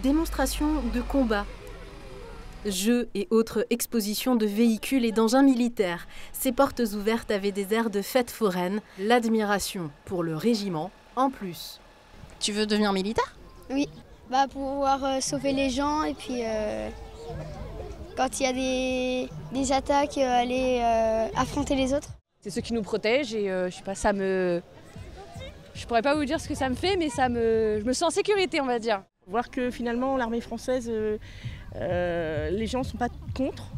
Démonstration de combat. Jeux et autres expositions de véhicules et d'engins militaires. Ces portes ouvertes avaient des airs de fête foraine, l'admiration pour le régiment en plus. Tu veux devenir militaire? Oui, pour pouvoir sauver les gens et puis quand il y a des attaques, aller affronter les autres. C'est ceux qui nous protègent et je sais pas, je pourrais pas vous dire ce que ça me fait, mais je me sens en sécurité, on va dire. Voir que finalement l'armée française, les gens ne sont pas contre,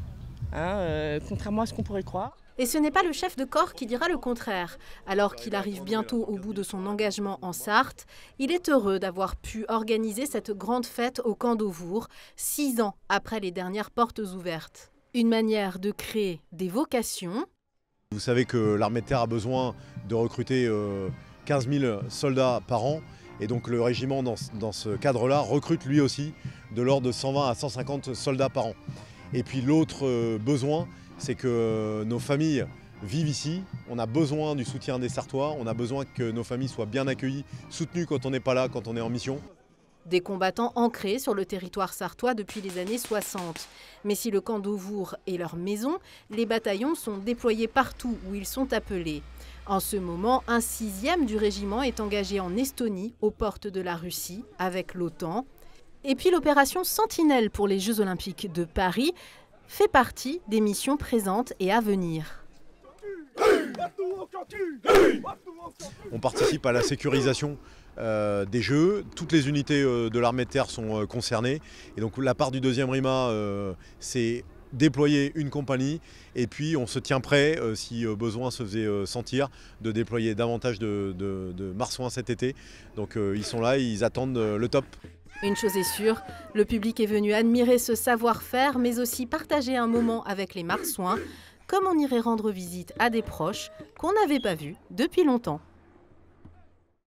contrairement à ce qu'on pourrait croire. Et ce n'est pas le chef de corps qui dira le contraire. Alors qu'il arrive bientôt au bout de son engagement en Sarthe, il est heureux d'avoir pu organiser cette grande fête au camp d'Auvour, 6 ans après les dernières portes ouvertes. Une manière de créer des vocations. Vous savez que l'armée de terre a besoin de recruter 15 000 soldats par an. Et donc le régiment, dans ce cadre-là, recrute lui aussi de l'ordre de 120 à 150 soldats par an. Et puis l'autre besoin, c'est que nos familles vivent ici. On a besoin du soutien des Sarthois, on a besoin que nos familles soient bien accueillies, soutenues quand on n'est pas là, quand on est en mission. Des combattants ancrés sur le territoire sarthois depuis les années 60. Mais si le camp d'Auvour est leur maison, les bataillons sont déployés partout où ils sont appelés. En ce moment, un 6e du régiment est engagé en Estonie, aux portes de la Russie, avec l'OTAN. Et puis l'opération Sentinelle pour les Jeux Olympiques de Paris fait partie des missions présentes et à venir. On participe à la sécurisation des Jeux. Toutes les unités de l'armée de terre sont concernées. Et donc la part du 2e RIMA, c'est déployer une compagnie et puis on se tient prêt, si besoin se faisait sentir, de déployer davantage de marsouins cet été. Donc ils sont là, ils attendent le top. Une chose est sûre, le public est venu admirer ce savoir-faire, mais aussi partager un moment avec les marsouins, comme on irait rendre visite à des proches qu'on n'avait pas vus depuis longtemps.